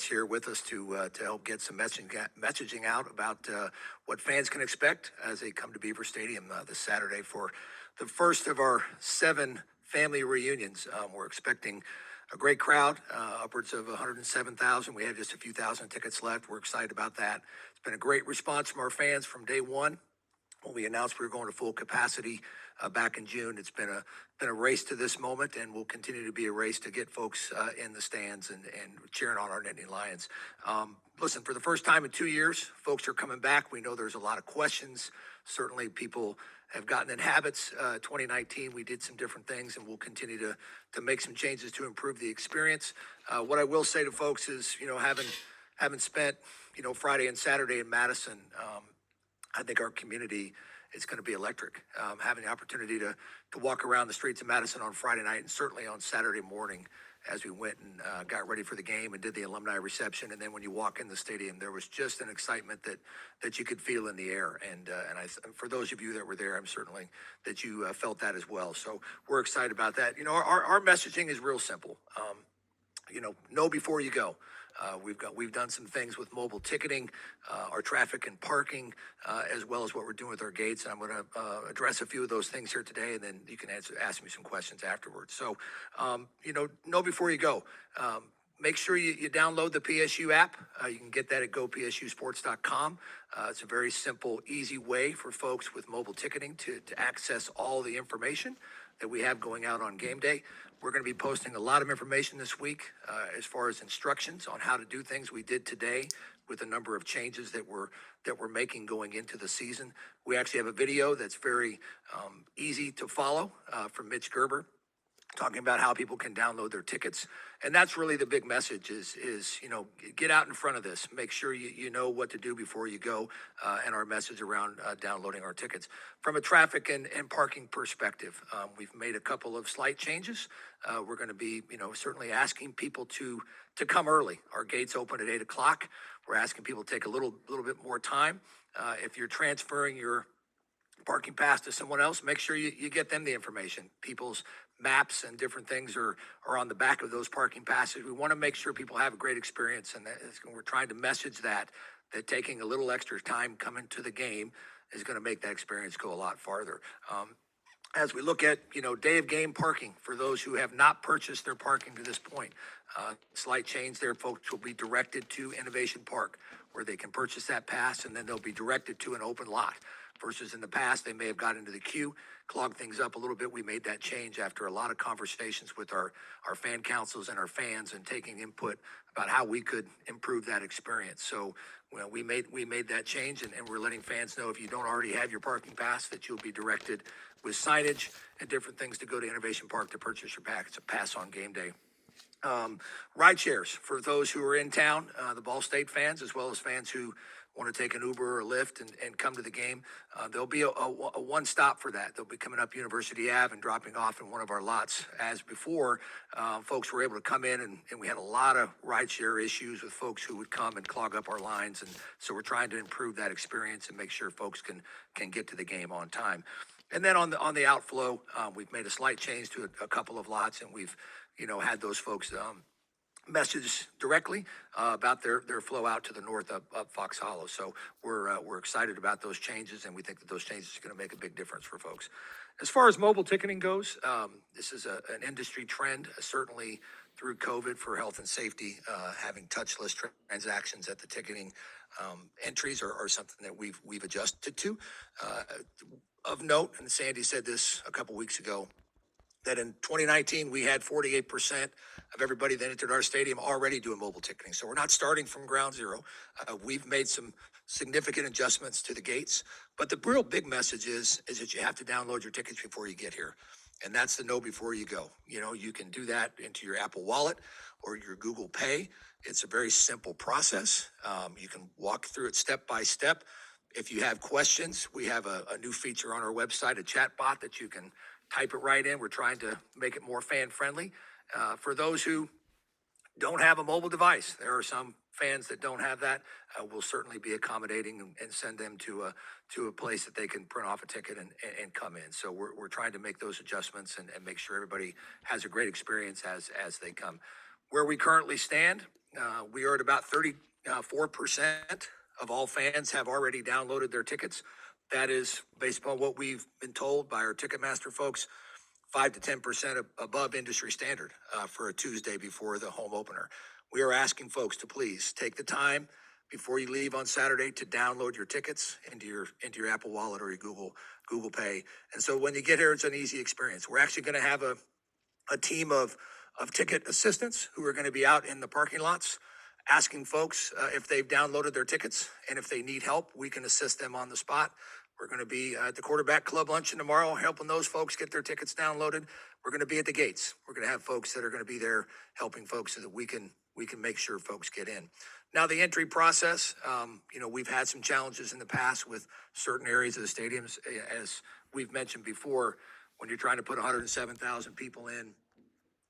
here with us to help get some messaging out about what fans can expect as they come to Beaver Stadium this Saturday for the first of our 7 family reunions. We're expecting a great crowd, upwards of 107,000. We have just a few thousand tickets left. We're excited about that. It's been a great response from our fans from day one. When we announced we were going to full capacity back in June, it's been a race to this moment, and will continue to be a race to get folks in the stands and cheering on our Nittany Lions. Listen, for the first time in 2 years, folks are coming back. We know there's a lot of questions. Certainly, people have gotten in habits. 2019, we did some different things, and we'll continue to make some changes to improve the experience. What I will say to folks is, having spent Friday and Saturday in Madison. I think our community is going to be electric. Having the opportunity to walk around the streets of Madison on Friday night and certainly on Saturday morning as we went and got ready for the game and did the alumni reception. And then when you walk in the stadium, there was just an excitement that you could feel in the air. And for those of you that were there, I'm certainly that you felt that as well. So we're excited about that. Our messaging is real simple. Know before you go. We've done some things with mobile ticketing, our traffic and parking, as well as what we're doing with our gates. And I'm going to address a few of those things here today, and then you can ask me some questions afterwards. So, know before you go. Make sure you download the PSU app. You can get that at gopsusports.com. It's a very simple, easy way for folks with mobile ticketing to access all the information that we have going out on game day. We're going to be posting a lot of information this week as far as instructions on how to do things. We did today with a number of changes that we're making going into the season. We actually have a video that's very easy to follow from Mitch Gerber, talking about how people can download their tickets. And that's really the big message is get out in front of this. Make sure you know what to do before you go, and our message around downloading our tickets. From a traffic and parking perspective, we've made a couple of slight changes. We're going to be, certainly asking people to come early. Our gates open at 8 o'clock. We're asking people to take a little bit more time. If you're transferring your parking pass to someone else, make sure you get them the information. People's maps and different things are on the back of those parking passes. We want to make sure people have a great experience, and we're trying to message that taking a little extra time coming to the game is going to make that experience go a lot farther. As we look at, day of game parking, for those who have not purchased their parking to this point, slight change there. Folks will be directed to Innovation Park, where they can purchase that pass, and then they'll be directed to an open lot. Versus in the past, they may have got into the queue, clogged things up a little bit. We made that change after a lot of conversations with our fan councils and our fans, and taking input about how we could improve that experience. So we made that change, and we're letting fans know, if you don't already have your parking pass, that you'll be directed with signage and different things to go to Innovation Park to purchase your pass on game day. Ride shares for those who are in town, the Ball State fans, as well as fans who want to take an Uber or a Lyft and come to the game. There'll be a one stop for that. They'll be coming up University Ave and dropping off in one of our lots. As before, folks were able to come in, and we had a lot of rideshare issues with folks who would come and clog up our lines. And so we're trying to improve that experience and make sure folks can get to the game on time. And then on the outflow, we've made a slight change to a couple of lots, and we've had those folks message directly about their flow out to the north up Fox Hollow. So we're excited about those changes, and we think that those changes are going to make a big difference for folks. As far as mobile ticketing goes, this is an industry trend, certainly through COVID, for health and safety. Having touchless transactions at the ticketing entries are something that we've adjusted to. Of note, and Sandy said this a couple weeks ago, that in 2019, we had 48% of everybody that entered our stadium already doing mobile ticketing. So we're not starting from ground zero. We've made some significant adjustments to the gates. But the real big message is that you have to download your tickets before you get here. And that's the know before you go. You can do that into your Apple Wallet or your Google Pay. It's a very simple process. You can walk through it step by step. If you have questions, we have a new feature on our website, a chat bot that you can type it right in. We're trying to make it more fan-friendly. For those who don't have a mobile device, there are some fans that don't have that. We'll certainly be accommodating and send them to a place that they can print off a ticket and come in. So we're trying to make those adjustments and make sure everybody has a great experience as they come. Where we currently stand, We are at about 34% of all fans have already downloaded their tickets. That is based upon what we've been told by our Ticketmaster folks, 5 to 10% above industry standard for a Tuesday before the home opener. We are asking folks to please take the time before you leave on Saturday to download your tickets into your Apple Wallet or your Google Pay. And so when you get here, it's an easy experience. We're actually going to have a team of ticket assistants who are going to be out in the parking lots asking folks if they've downloaded their tickets, and if they need help, we can assist them on the spot. We're going to be at the quarterback club luncheon tomorrow, helping those folks get their tickets downloaded. We're going to be at the gates. We're going to have folks that are going to be there helping folks so that we can make sure folks get in. Now, the entry process, we've had some challenges in the past with certain areas of the stadiums. As we've mentioned before, when you're trying to put 107,000 people in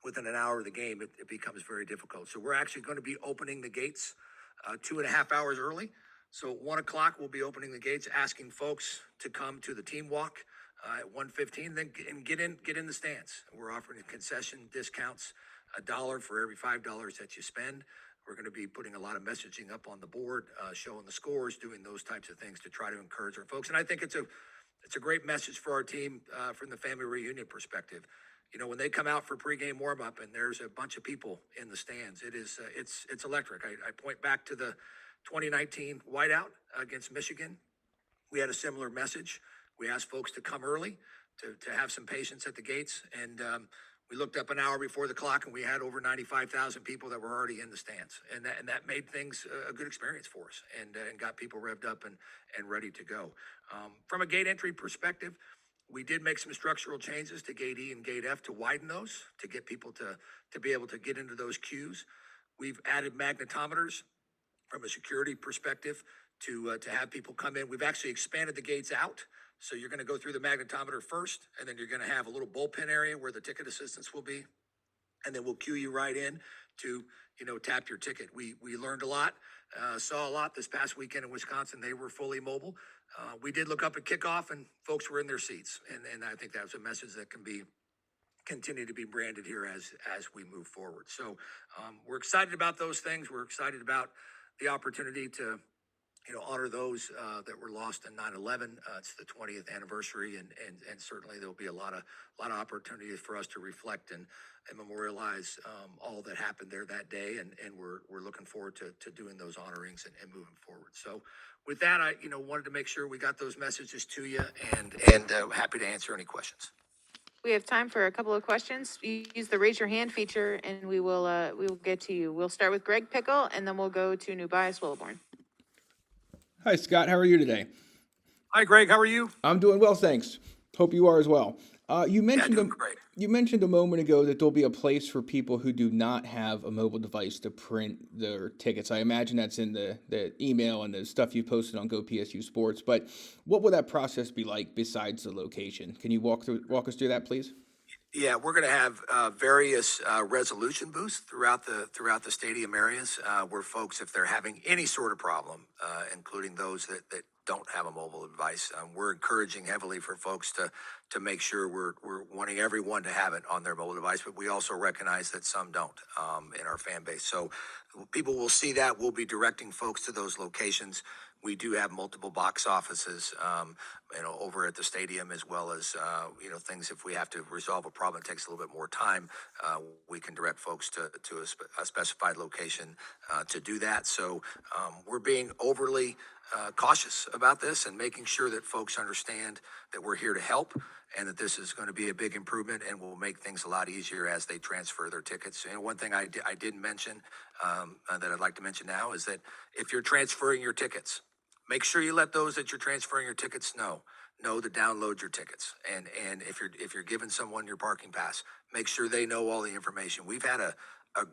within an hour of the game, it becomes very difficult. So we're actually going to be opening the gates 2.5 hours early. So at 1 o'clock, we'll be opening the gates, asking folks to come to the team walk at 1:15, then get in the stands. We're offering concession discounts, $1 for every $5 that you spend. We're going to be putting a lot of messaging up on the board, showing the scores, doing those types of things to try to encourage our folks. And I think it's a great message for our team from the family reunion perspective. When they come out for pregame warm-up and there's a bunch of people in the stands, it's electric. I point back to the 2019 whiteout against Michigan. We had a similar message. We asked folks to come early, to have some patience at the gates, and we looked up an hour before the clock, and we had over 95,000 people that were already in the stands, and that made things a good experience for us, and got people revved up and ready to go. From a gate entry perspective, we did make some structural changes to Gate E and Gate F to widen those, to get people to be able to get into those queues. We've added magnetometers from a security perspective to have people come in. We've actually expanded the gates out. So you're going to go through the magnetometer first, and then you're going to have a little bullpen area where the ticket assistants will be. And then we'll cue you right in to, tap your ticket. We learned a lot, saw a lot this past weekend in Wisconsin. They were fully mobile. We did look up at kickoff, and folks were in their seats. And I think that's a message that can continue to be branded here as we move forward. So we're excited about those things. We're excited about the opportunity to honor those that were lost in 9/11. It's the 20th anniversary, and certainly there'll be a lot of opportunities for us to reflect and memorialize all that happened there that day. And we're looking forward to doing those honorings and moving forward. So with that, I wanted to make sure we got those messages to you, and happy to answer any questions. We have time for a couple of questions. Use the raise your hand feature, and we will get to you. We'll start with Greg Pickle, and then we'll go to Nubias Wilborn. Hi, Scott. How are you today? Hi, Greg. How are you? I'm doing well, thanks. Hope you are as well. You mentioned doing great. You mentioned a moment ago that there'll be a place for people who do not have a mobile device to print their tickets. I imagine that's in the email and the stuff you posted on Go PSU Sports. But what will that process be like besides the location? Can you walk us through that, please? Yeah, we're going to have various resolution booths throughout the stadium areas where folks, if they're having any sort of problem, including those that don't have a mobile device, we're encouraging heavily for folks to make sure we're wanting everyone to have it on their mobile device, but we also recognize that some don't in our fan base. So people will see that. We'll be directing folks to those locations. We do have multiple box offices, over at the stadium, as well as, things. If we have to resolve a problem, it takes a little bit more time. We can direct folks to a specified location to do that. So we're being overly cautious about this and making sure that folks understand that we're here to help, and that this is going to be a big improvement and will make things a lot easier as they transfer their tickets. One thing I didn't mention that I'd like to mention now is that if you're transferring your tickets, make sure you let those that you're transferring your tickets know to download your tickets. And if you're giving someone your parking pass, make sure they know all the information. We've had a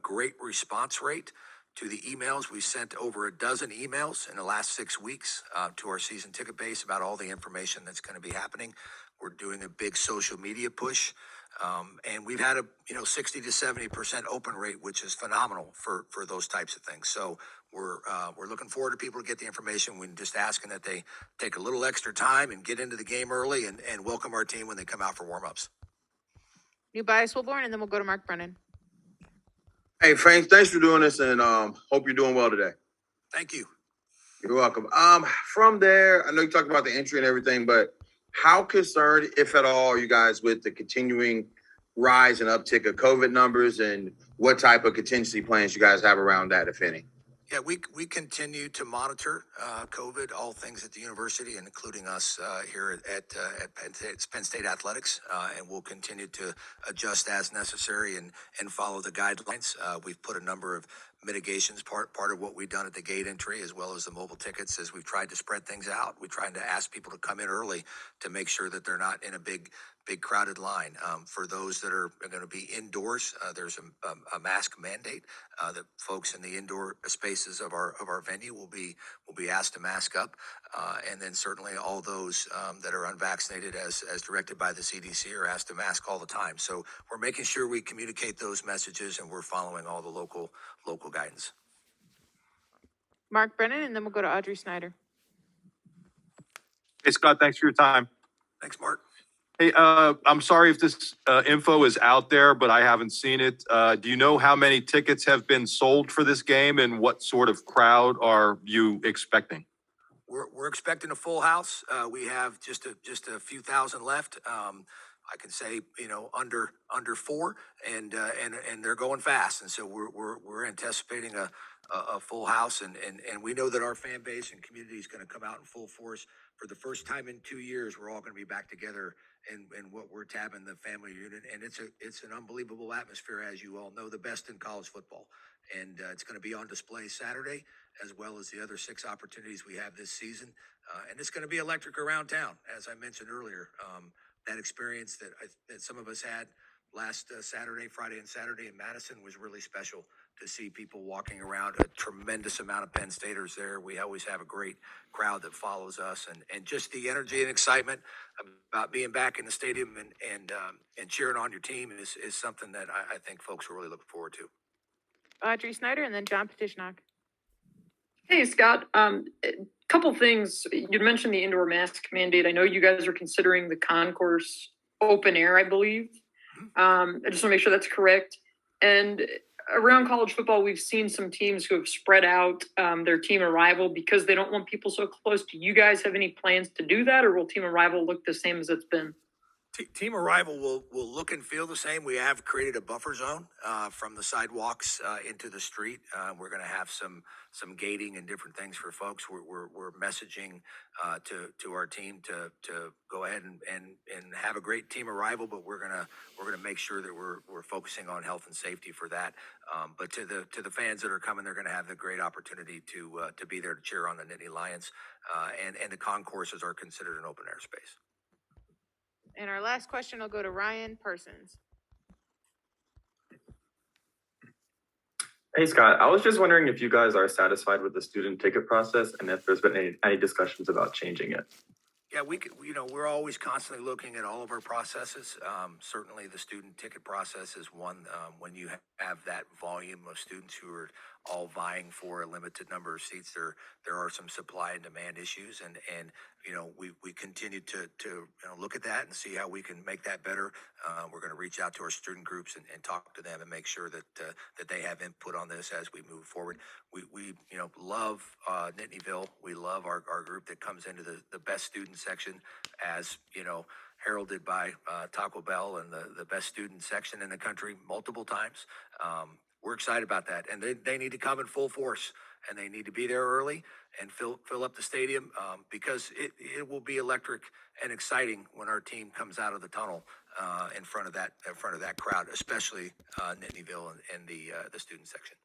great response rate to the emails. We sent over a dozen emails in the last 6 weeks to our season ticket base about all the information that's going to be happening. We're doing a big social media push. And we've had a 60 to 70% open rate, which is phenomenal for those types of things. So we're looking forward to people to get the information. We're just asking that they take a little extra time and get into the game early and welcome our team when they come out for warmups. Nubias Wilborn, and then we'll go to Mark Brennan. Hey, Frank, thanks for doing this, and hope you're doing well today. Thank you. You're welcome. From there, I know you talked about the entry and everything, but how concerned, if at all, are you guys with the continuing rise and uptick of COVID numbers, and what type of contingency plans you guys have around that, if any? Yeah, we continue to monitor COVID, all things at the university, and including us here at Penn State Athletics, and we'll continue to adjust as necessary and follow the guidelines. We've put a number of mitigations, part of what we've done at the gate entry, as well as the mobile tickets, as we've tried to spread things out. We're trying to ask people to come in early to make sure that they're not in a big crowded line. For those that are going to be indoors, there's a mask mandate that folks in the indoor spaces of our venue will be asked to mask up, and then certainly all those that are unvaccinated, as directed by the CDC, are asked to mask all the time. So we're making sure we communicate those messages, and we're following all the local guidance. Mark Brennan, and then we'll go to Audrey Snyder. Hey, Scott, thanks for your time. Thanks, Mark. Hey, I'm sorry if this info is out there, but I haven't seen it. Do you know how many tickets have been sold for this game, and what sort of crowd are you expecting? We're expecting a full house. We have just a few thousand left. I can say, under four, and they're going fast, and so we're anticipating a full house, and we know that our fan base and community is going to come out in full force. For the first time in 2 years, we're all going to be back together in what we're tabbing the family unit, and it's an unbelievable atmosphere, as you all know, the best in college football, and it's going to be on display Saturday, as well as the other 6 opportunities we have this season, and it's going to be electric around town, as I mentioned earlier. That experience that some of us had last Friday and Saturday in Madison was really special to see people walking around. A tremendous amount of Penn Staters there. We always have a great crowd that follows us, and just the energy and excitement about being back in the stadium and cheering on your team is something that I think folks are really looking forward to. Audrey Snyder, and then John Petishnock. Hey, Scott. Couple things. You mentioned the indoor mask mandate. I know you guys are considering the concourse open air, I believe. I just want to make sure that's correct. And around college football, we've seen some teams who have spread out their team arrival because they don't want people so close. Do you guys have any plans to do that, or will team arrival look the same as it's been? Team arrival will look and feel the same. We have created a buffer zone from the sidewalks into the street. We're going to have some gating and different things for folks. We're messaging to our team to go ahead and have a great team arrival, but we're gonna make sure that we're focusing on health and safety for that. But to the fans that are coming, they're going to have the great opportunity to be there to cheer on the Nittany Lions, and the concourses are considered an open air space. And our last question will go to Ryan Parsons. Hey, Scott, I was just wondering if you guys are satisfied with the student ticket process and if there's been any discussions about changing it. Yeah, we're always constantly looking at all of our processes. Certainly the student ticket process is one. When you have that volume of students who are all vying for a limited number of seats, there are some supply and demand issues, and we continue to look at that and see how we can make that better. We're going to reach out to our student groups and talk to them and make sure that they have input on this as we move forward. We love Nittanyville. We love our group that comes into the best student section, as heralded by Taco Bell and the best student section in the country multiple times. We're excited about that, and they need to come in full force, and they need to be there early and fill up the stadium, because it will be electric and exciting when our team comes out of the tunnel in front of that crowd, especially Nittanyville and the student section.